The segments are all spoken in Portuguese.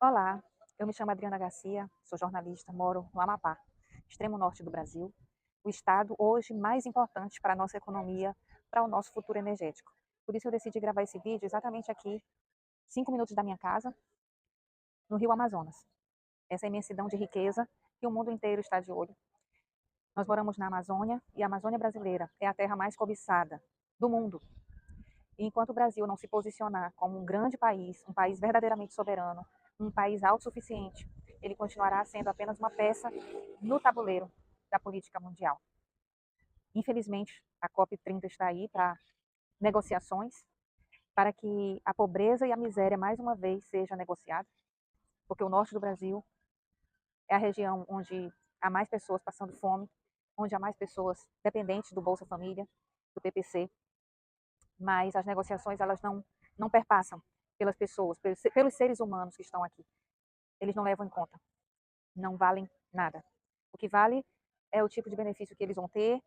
Olá, eu me chamo Adriana Garcia, sou jornalista, moro no Amapá, extremo norte do Brasil, o estado hoje mais importante para a nossa economia, para o nosso futuro energético. Por isso eu decidi gravar esse vídeo exatamente aqui, 5 minutos da minha casa, no Rio Amazonas. Essa imensidão de riqueza que o mundo inteiro está de olho. Nós moramos na Amazônia e a Amazônia brasileira é a terra mais cobiçada do mundo. E enquanto o Brasil não se posicionar como um grande país, um país verdadeiramente soberano, um país autossuficiente, ele continuará sendo apenas uma peça no tabuleiro da política mundial. Infelizmente, a COP30 está aí para negociações, para que a pobreza e a miséria mais uma vez seja negociada, porque o norte do Brasil é a região onde há mais pessoas passando fome, onde há mais pessoas dependentes do Bolsa Família, do PPC, mas as negociações elas não perpassam pelas pessoas, pelos seres humanos que estão aqui. Eles não levam em conta, não valem nada. O que vale é o tipo de benefício que eles vão ter,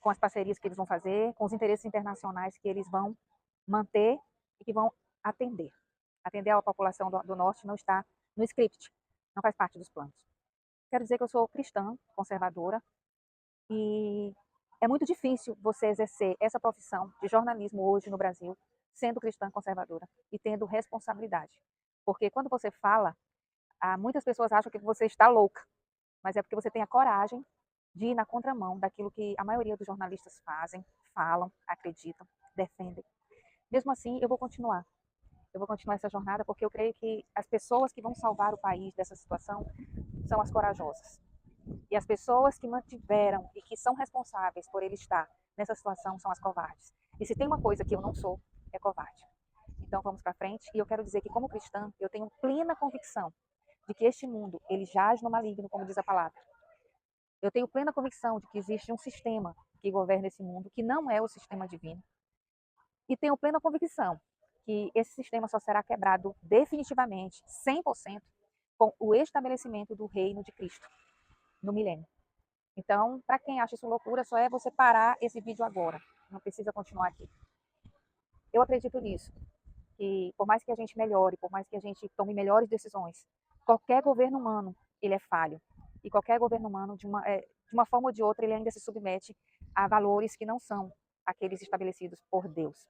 com as parcerias que eles vão fazer, com os interesses internacionais que eles vão manter e que vão atender. Atender a população do norte não está no script, não faz parte dos planos. Quero dizer que eu sou cristã, conservadora, e é muito difícil você exercer essa profissão de jornalismo hoje no Brasil, sendo cristã conservadora e tendo responsabilidade. Porque quando você fala, muitas pessoas acham que você está louca, mas é porque você tem a coragem de ir na contramão daquilo que a maioria dos jornalistas fazem, falam, acreditam, defendem. Mesmo assim, eu vou continuar. Eu vou continuar essa jornada porque eu creio que as pessoas que vão salvar o país dessa situação são as corajosas. E as pessoas que mantiveram e que são responsáveis por ele estar nessa situação são as covardes. E se tem uma coisa que eu não sou, é covarde. Então vamos para frente. E eu quero dizer que, como cristã, eu tenho plena convicção de que este mundo, ele jaz no maligno, como diz a palavra. Eu tenho plena convicção de que existe um sistema que governa esse mundo, que não é o sistema divino. E tenho plena convicção que esse sistema só será quebrado definitivamente, 100%, com o estabelecimento do reino de Cristo no milênio. Então, para quem acha isso loucura, só é você parar esse vídeo agora. Não precisa continuar aqui. Eu acredito nisso, que por mais que a gente melhore, por mais que a gente tome melhores decisões, qualquer governo humano, ele é falho. E qualquer governo humano, de uma forma ou de outra, ele ainda se submete a valores que não são aqueles estabelecidos por Deus.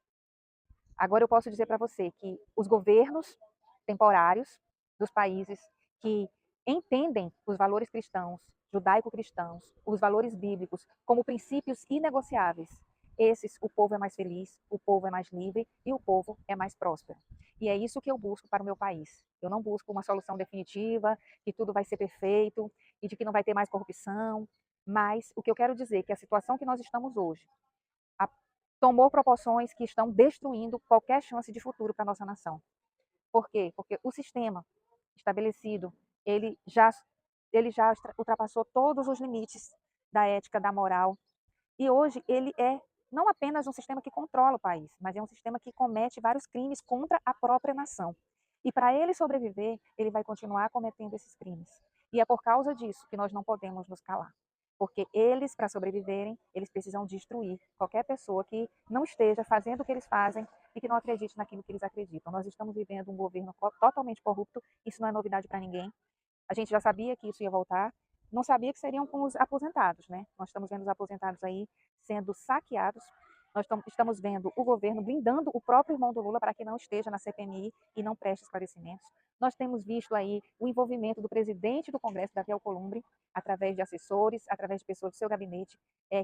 Agora eu posso dizer para você que os governos temporários dos países que entendem os valores cristãos, judaico-cristãos, os valores bíblicos como princípios inegociáveis, esses o povo é mais feliz, o povo é mais livre e o povo é mais próspero. E é isso que eu busco para o meu país. Eu não busco uma solução definitiva, que tudo vai ser perfeito e de que não vai ter mais corrupção, mas o que eu quero dizer é que a situação que nós estamos hoje, tomou proporções que estão destruindo qualquer chance de futuro para a nossa nação. Por quê? Porque o sistema estabelecido, ele já ultrapassou todos os limites da ética, da moral, e hoje ele é não apenas um sistema que controla o país, mas é um sistema que comete vários crimes contra a própria nação. E para ele sobreviver, ele vai continuar cometendo esses crimes. E é por causa disso que nós não podemos nos calar. Porque eles, para sobreviverem, eles precisam destruir qualquer pessoa que não esteja fazendo o que eles fazem e que não acredite naquilo que eles acreditam. Nós estamos vivendo um governo totalmente corrupto, isso não é novidade para ninguém. A gente já sabia que isso ia voltar, não sabia que seriam com os aposentados, né? Nós estamos vendo os aposentados aí sendo saqueados, nós estamos vendo o governo blindando o próprio irmão do Lula para que não esteja na CPMI e não preste esclarecimentos. Nós temos visto aí o envolvimento do presidente do Congresso, Davi Alcolumbre, através de assessores, através de pessoas do seu gabinete,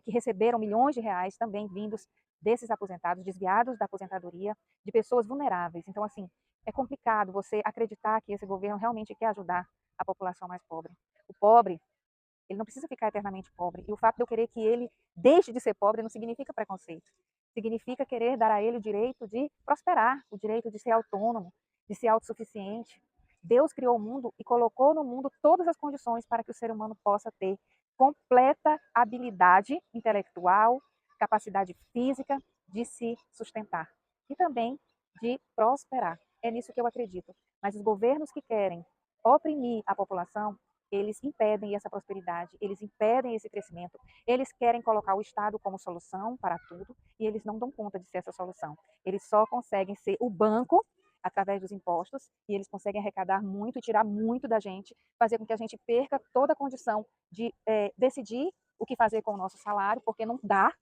que receberam milhões de reais também vindos desses aposentados, desviados da aposentadoria, de pessoas vulneráveis. Então, assim, é complicado você acreditar que esse governo realmente quer ajudar a população mais pobre. O pobre, ele não precisa ficar eternamente pobre. E o fato de eu querer que ele deixe de ser pobre não significa preconceito. Significa querer dar a ele o direito de prosperar, o direito de ser autônomo, de ser autossuficiente. Deus criou o mundo e colocou no mundo todas as condições para que o ser humano possa ter completa habilidade intelectual, capacidade física de se sustentar e também de prosperar. É nisso que eu acredito. Mas os governos que querem oprimir a população, eles impedem essa prosperidade, eles impedem esse crescimento, eles querem colocar o Estado como solução para tudo e eles não dão conta de ser essa solução. Eles só conseguem ser o banco através dos impostos, e eles conseguem arrecadar muito e tirar muito da gente, fazer com que a gente perca toda a condição de decidir o que fazer com o nosso salário, porque não dá.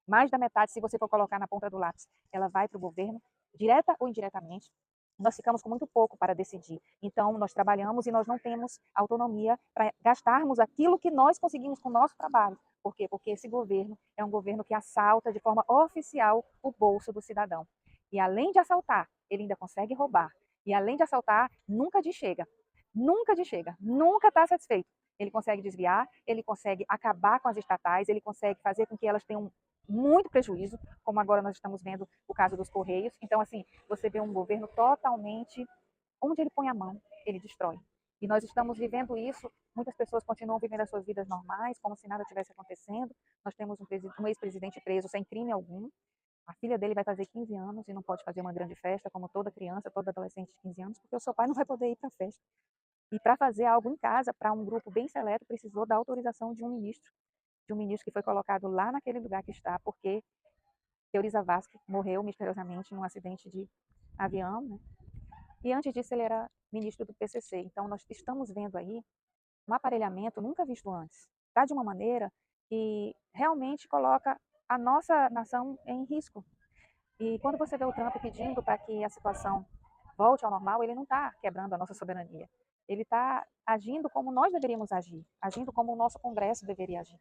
Mais da metade, se você for colocar na ponta do lápis, ela vai para o governo, direta ou indiretamente. Nós ficamos com muito pouco para decidir. Então, nós trabalhamos e nós não temos autonomia para gastarmos aquilo que nós conseguimos com o nosso trabalho. Por quê? Porque esse governo é um governo que assalta de forma oficial o bolso do cidadão. E além de assaltar, ele ainda consegue roubar. E além de assaltar, nunca de chega. Nunca de chega. Nunca está satisfeito. Ele consegue desviar, ele consegue acabar com as estatais, ele consegue fazer com que elas tenham muito prejuízo, como agora nós estamos vendo o caso dos Correios. Então, assim, você vê um governo totalmente, onde ele põe a mão, ele destrói. E nós estamos vivendo isso, muitas pessoas continuam vivendo as suas vidas normais, como se nada tivesse acontecendo. Nós temos um ex-presidente preso sem crime algum. A filha dele vai fazer 15 anos e não pode fazer uma grande festa, como toda criança, toda adolescente de 15 anos, porque o seu pai não vai poder ir para a festa. E para fazer algo em casa, para um grupo bem seleto, precisou da autorização de um ministro que foi colocado lá naquele lugar que está, porque Teori Zavascki morreu misteriosamente num acidente de avião, né? E antes disso ele era ministro do PCC. Então nós estamos vendo aí um aparelhamento nunca visto antes. Está de uma maneira que realmente coloca a nossa nação em risco. E quando você vê o Trump pedindo para que a situação volte ao normal, ele não está quebrando a nossa soberania. Ele está agindo como nós deveríamos agir, agindo como o nosso Congresso deveria agir.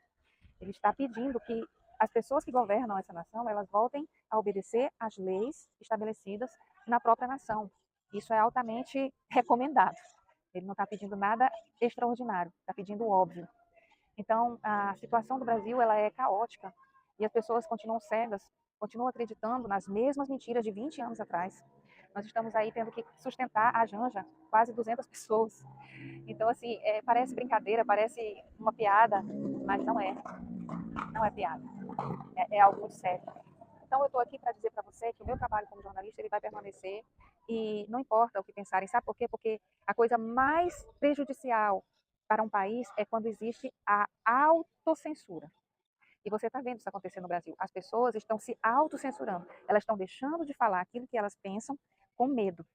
Ele está pedindo que as pessoas que governam essa nação, elas voltem a obedecer às leis estabelecidas na própria nação. Isso é altamente recomendado. Ele não está pedindo nada extraordinário, está pedindo o óbvio. Então, a situação do Brasil ela é caótica e as pessoas continuam cegas, continuam acreditando nas mesmas mentiras de 20 anos atrás. Nós estamos aí tendo que sustentar a Janja, quase 200 pessoas. Então, assim, parece brincadeira, parece uma piada, mas não é. Não é piada. É algo muito sério. Então, eu estou aqui para dizer para você que o meu trabalho como jornalista ele vai permanecer e não importa o que pensarem. Sabe por quê? Porque a coisa mais prejudicial para um país é quando existe a autocensura. E você está vendo isso acontecer no Brasil. As pessoas estão se autocensurando. Elas estão deixando de falar aquilo que elas pensam com medo.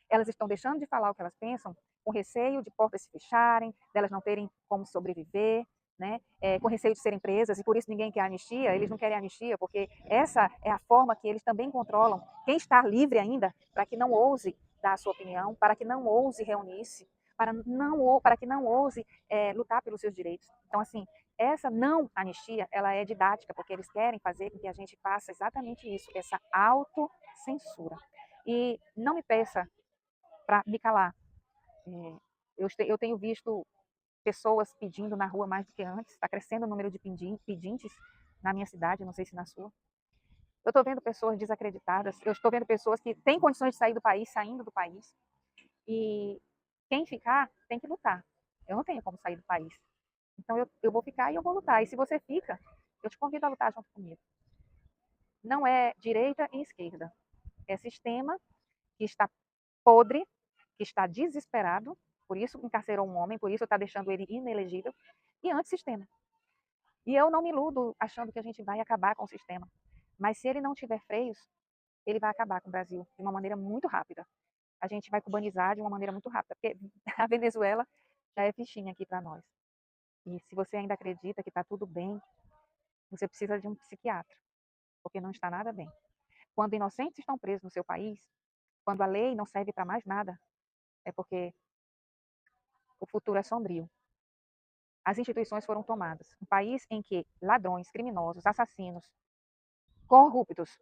Elas estão deixando de falar o que elas pensam com receio de portas se fecharem, delas não terem como sobreviver, né? Com receio de serem presas, e por isso ninguém quer anistia, eles não querem anistia, porque essa é a forma que eles também controlam quem está livre ainda, para que não ouse dar a sua opinião, para que não ouse reunir-se, para que não ouse lutar pelos seus direitos. Então, assim, essa não anistia, ela é didática, porque eles querem fazer com que a gente faça exatamente isso, essa autocensura. E não me peça para me calar. Eu tenho visto pessoas pedindo na rua mais do que antes, está crescendo o número de pedintes na minha cidade, não sei se na sua. Eu estou vendo pessoas desacreditadas, eu estou vendo pessoas que têm condições de sair do país, saindo do país. E quem ficar tem que lutar. Eu não tenho como sair do país. Então eu vou ficar e eu vou lutar. E se você fica, eu te convido a lutar junto comigo. Não é direita e esquerda. É sistema que está podre, que está desesperado, por isso encarcerou um homem, por isso está deixando ele inelegível, e antissistema. E eu não me iludo achando que a gente vai acabar com o sistema. Mas se ele não tiver freios, ele vai acabar com o Brasil de uma maneira muito rápida. A gente vai cubanizar de uma maneira muito rápida, porque a Venezuela já é fichinha aqui para nós. E se você ainda acredita que está tudo bem, você precisa de um psiquiatra, porque não está nada bem. Quando inocentes estão presos no seu país, quando a lei não serve para mais nada, é porque o futuro é sombrio. As instituições foram tomadas. Um país em que ladrões, criminosos, assassinos, corruptos,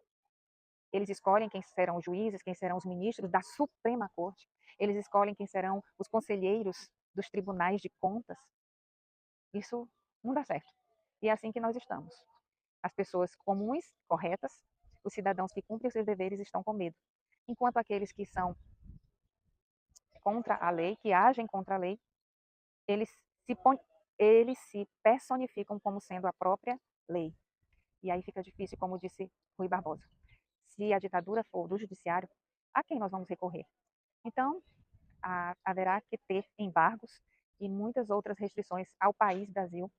eles escolhem quem serão os juízes, quem serão os ministros da Suprema Corte, eles escolhem quem serão os conselheiros dos tribunais de contas. Isso não dá certo. E é assim que nós estamos. As pessoas comuns, corretas, os cidadãos que cumprem os seus deveres estão com medo. Enquanto aqueles que são contra a lei, que agem contra a lei, eles se, eles se personificam como sendo a própria lei. E aí fica difícil, como disse Rui Barbosa. Se a ditadura for do judiciário, a quem nós vamos recorrer? Então, haverá que ter embargos e muitas outras restrições ao país Brasil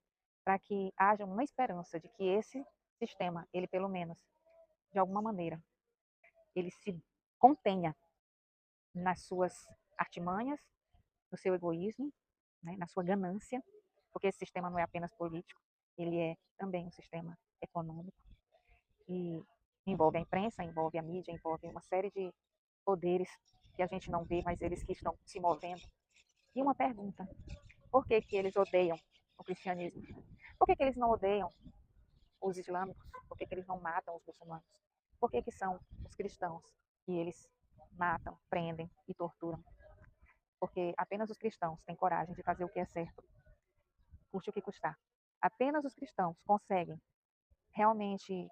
para que haja uma esperança de que esse sistema, ele pelo menos, de alguma maneira, ele se contenha nas suas artimanhas, no seu egoísmo, né, na sua ganância, porque esse sistema não é apenas político, ele é também um sistema econômico e envolve a imprensa, envolve a mídia, envolve uma série de poderes que a gente não vê, mas eles que estão se movendo. E uma pergunta: por que que eles odeiam o cristianismo? Por que que eles não odeiam os islâmicos? Por que que eles não matam os muçulmanos? Por que que são os cristãos que eles matam, prendem e torturam? Porque apenas os cristãos têm coragem de fazer o que é certo, custe o que custar. Apenas os cristãos conseguem realmente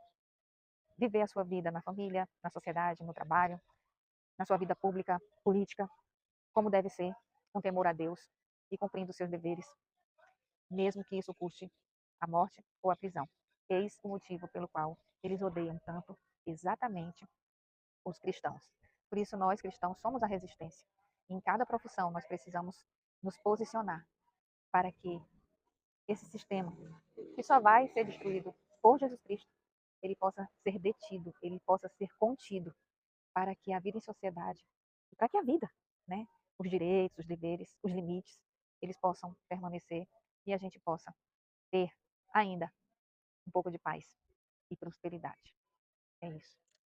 viver a sua vida na família, na sociedade, no trabalho, na sua vida pública, política, como deve ser, com temor a Deus e cumprindo seus deveres, mesmo que isso custe a morte ou a prisão. Eis o motivo pelo qual eles odeiam tanto exatamente os cristãos. Por isso, nós cristãos somos a resistência. Em cada profissão, nós precisamos nos posicionar para que esse sistema, que só vai ser destruído por Jesus Cristo, ele possa ser detido, ele possa ser contido, para que a vida em sociedade, para que a vida, né, os direitos, os deveres, os limites, eles possam permanecer e a gente possa ter ainda um pouco de paz e prosperidade. É isso.